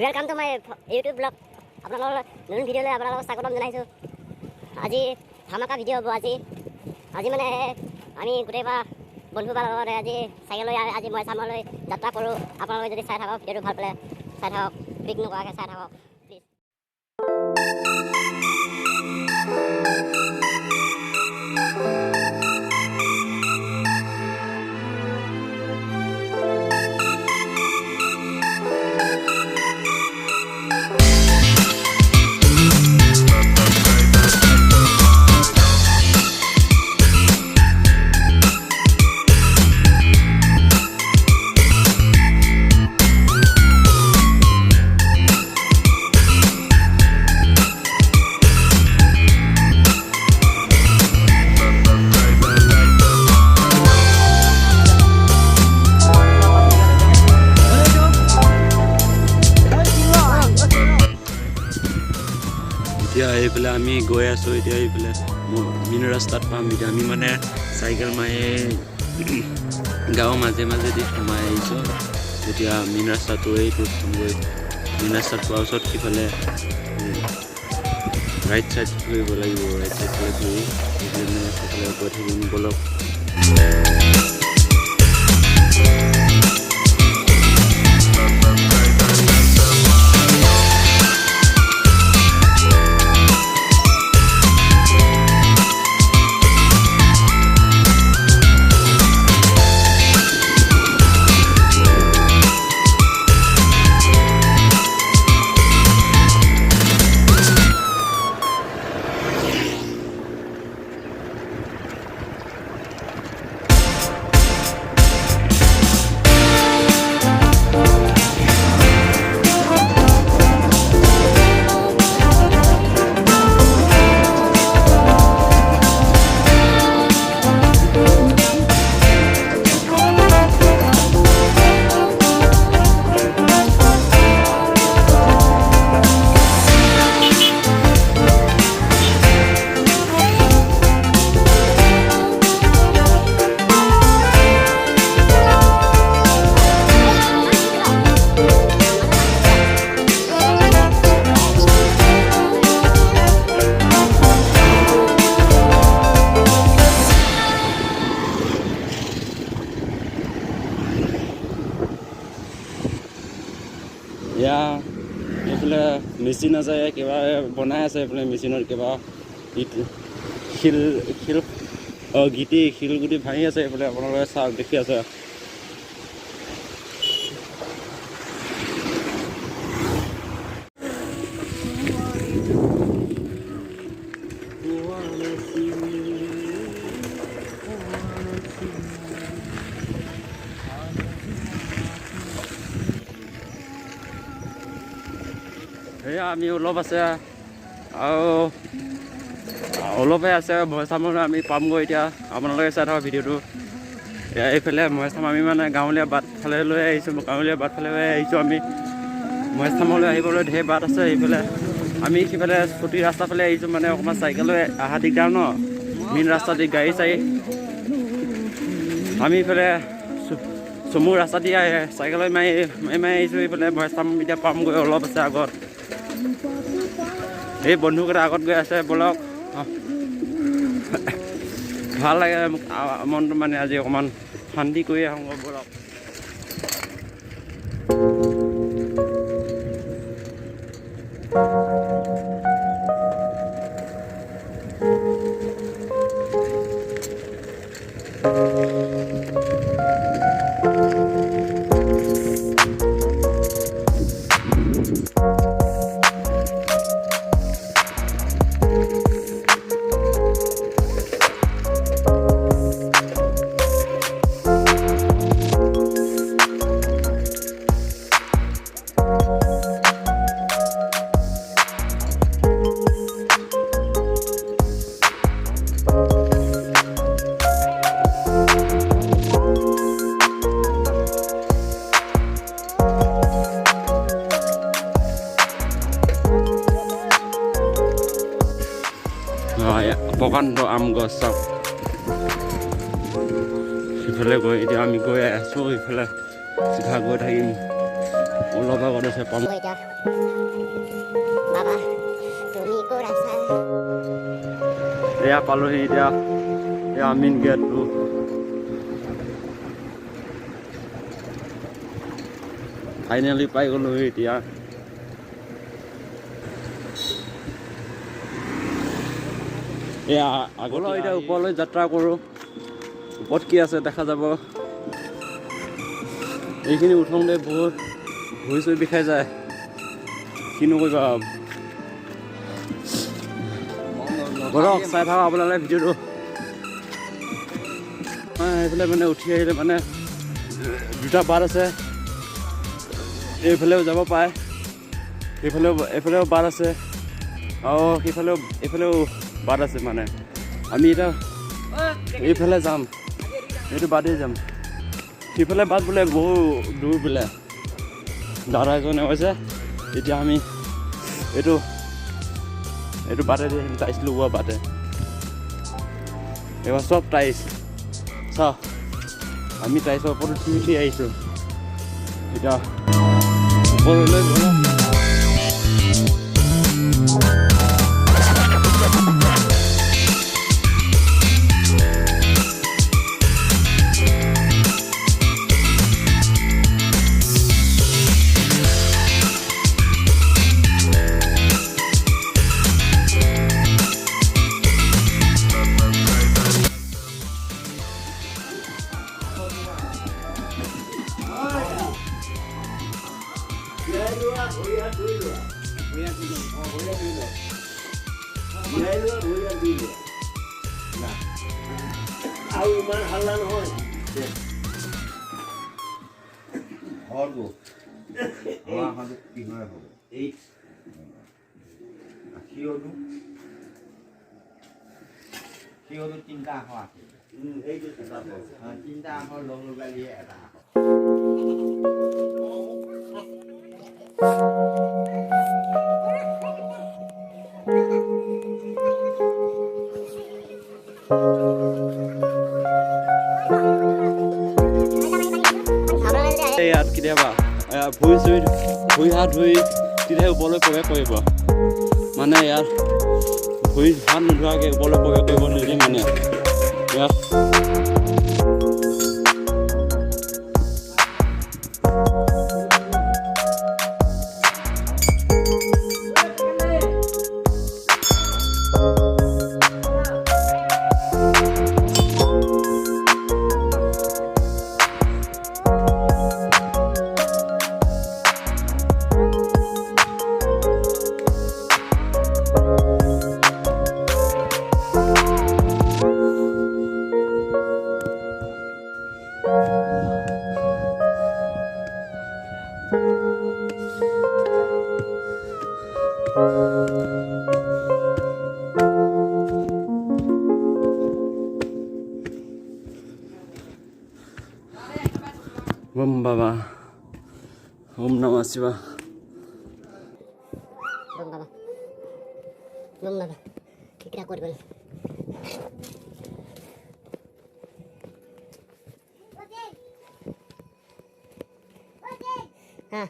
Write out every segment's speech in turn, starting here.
Welcome to my YouTube vlog. আপোনালোকৰ নতুন ভিডিঅ'লৈ আপোনালোকক স্বাগতম জনাইছোঁ। আজি ধামাকা ভিডিঅ' হ'ব। আজি মানে আমি গোটেইবা বন্ধুবাৰ লগতে আজি চাইকেল লৈ আজি মই চামলৈ যাত্ৰা কৰোঁ। আপোনালোকে যদি চাই থাকক ভিডিঅ'টো ভাল পালে চাই থাকক, ক্লিক নকৰাকৈ চাই থাকক প্লিজ। এতিয়া এইফালে আমি গৈ আছোঁ। এতিয়া এইফালে মেইন ৰাস্তাত পাম। এতিয়া আমি মানে চাইকেল মাৰি গাঁৱৰ মাজে মাজেদি সোমাই আহিছোঁ। এতিয়া মেইন ৰাস্তাটো এইটো গৈ মেইন ৰাস্তাত পোৱাৰ ওচৰত সিফালে ৰাইট চাইড ঘূৰিব লাগিব। ৰাইট চাইডফালে ঘূৰি সেইফালে গৈ থাকিম বলক। এইফালে মেচিন আছে, কিবা বনাই আছে। এইফালে মেচিনত কিবা শিলগুটি ভাঙি আছে। এইফালে আপোনালোকে চাওক, দেখি আছে। সেয়া আমি অলপ আছে আৰু অলপে আছে মহেশধামলৈ আমি পামগৈ। এতিয়া আপোনালোকে চাই থকা ভিডিঅ'টো। এতিয়া এইফালে মহেশধাম আমি মানে গাঁৱলীয়া বাটফালে লৈ আহিছোঁ। গাঁৱলীয়া বাটফালে লৈ আহিছোঁ আমি। মহেশধামলৈ আহিবলৈ ঢেৰ বাট আছে। এইফালে আমি সিফালে চুটি ৰাস্তাৰ ফালে আহিছোঁ। মানে অকণমান চাইকেললৈ অহা দিগদাৰ ন, মেইন ৰাস্তা দি গাড়ী চাৰি। আমি ইফালে চমু ৰাস্তা দি চাইকেল মাৰি আহিছোঁ। এইফালে মহেশধাম এতিয়া পামগৈ, অলপ আছে আগত। এই বন্ধুকেইটা আগত গৈ আছে। বলক, ভাল লাগে মনটো মানে আজি অকণমান শান্তি কৰি আহোঁ। বলক। প্ৰকাণ্ড আম গছ চাওক। সিফালে গৈ এতিয়া আমি গৈ আছোঁ, ইফালে চিধা গৈ থাকিম। অলপ আগত আছে পাম এতিয়া বাবা তুমি ক'ত আছা এয়া পালোহি এতিয়া এয়া মেইন গেটটো ফাইনেলি পাই গ'লোহি এতিয়া এয়া আগলৈ এতিয়া ওপৰলৈ যাত্ৰা কৰোঁ ওপৰত কি আছে দেখা যাব এইখিনি উঠোঁতে বহুত ভৰি চৰি বিষাই যায় কিনো কৰিবা বৰক চাই থাকক আপোনালোকে ভিডিঅ'টো এইফালে মানে উঠি আহিলে মানে দুটা বাট আছে এইফালেও যাব পাৰে এইফালেও বাট আছে আৰু এইফালেও বাট আছে মানে আমি এতিয়া এইফালে যাম এইটো বাটেই যাম সিফালে বাট বোলে বহু দূৰ বোলে দাদা এজনে কৈছে এতিয়া আমি এইটো বাটে দি টাইচ লগোৱা বাটে এইবাৰ চব টাইচ চাওঁ আমি টাইচৰ ওপৰত উঠি আহিছোঁ এতিয়া ওপৰলৈ গ'লোঁ আৰু ইমান হাল্লা নহয় চিন্তা চিন্তা লগ লগালিয়ে এটা ইয়াত কেতিয়াবা ভৰি হাত ধুই তেতিয়াহে ওপৰলৈ প্ৰৱেশ কৰিব মানে ইয়াত ভৰি হাত নোধোৱাকৈ ওপৰলৈ প্ৰৱেশ কৰিব নিদিয়ে মানে ইয়াত Om Baba, Om Namah Shivaya. Om Baba, kita kuat bal. हाँ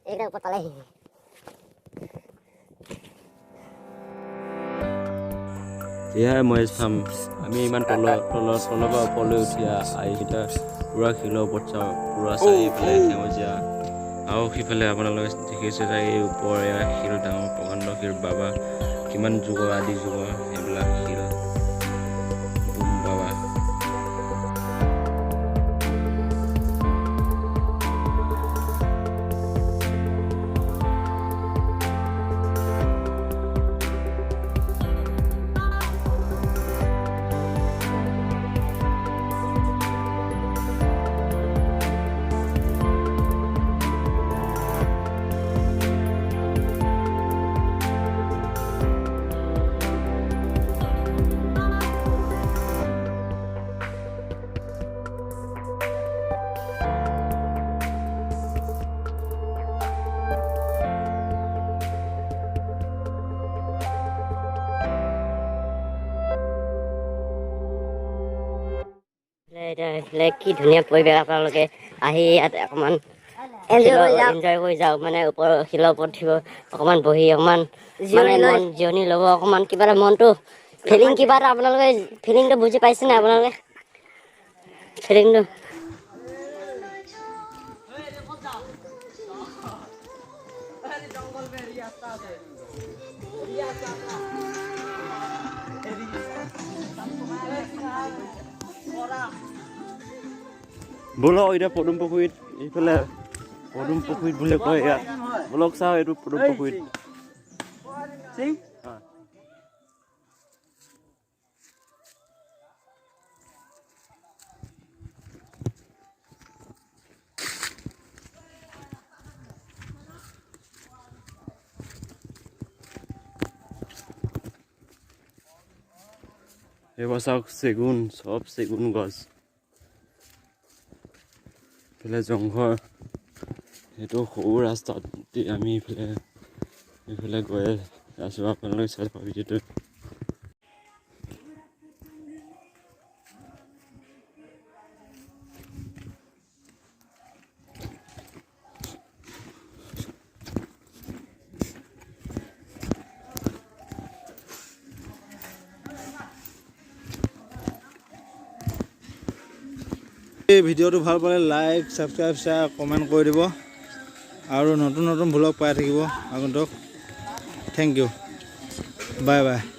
एक ऊपर पला ही এয়াই moheshdham আমি ইমান তলৰ পৰা ওপৰলৈ উঠি আহি এতিয়া পূৰা শিলৰ ওপৰত চাওঁ পূৰা চাৰিওফালে সেউজীয়া আৰু সিফালে আপোনালোকে দেখিছে চাগে এই ওপৰ এয়া শিল ডাঙৰ প্ৰকাণ্ড শিল বাবা কিমান যুগৰ আদি যুগৰ সেইবিলাক শিল বাবা কি ধুনীয়া পৰিৱেশ আপোনালোকে আহি ইয়াত অকণমান এনজয় কৰি যাওঁ মানে ওপৰৰ শিলৰ ওপৰত উঠিব অকণমান বহি অকণমান মানে মন জিৰণি ল'ব অকণমান কিবা এটা মনটো ফিলিং কিবা এটা আপোনালোকে ফিলিংটো বুজি পাইছেনে আপোনালোকে ফিলিংটো ব'লক এতিয়া পদুম পুখুৰীত এইফালে পদুম পুখুৰীত বুলি কয় ইয়াত ব'লক চাওঁ এইটো পদুম পুখুৰীত এইবাৰ চাওক চেগুন চব চেগুন গছ এইফালে জংঘল সেইটো সৰু ৰাস্তাত আমি এইফালে গৈ আছোঁ আপোনালোকে চাই থাকক ভিডিঅ'টো এই ভিডিঅ'টো ভাল পালে লাইক ছাবস্ক্ৰাইব শ্বেয়াৰ কমেণ্ট কৰি দিব আৰু নতুন ভ্লগ পাই থাকিব আগন্তুক থেংক ইউ বাই বাই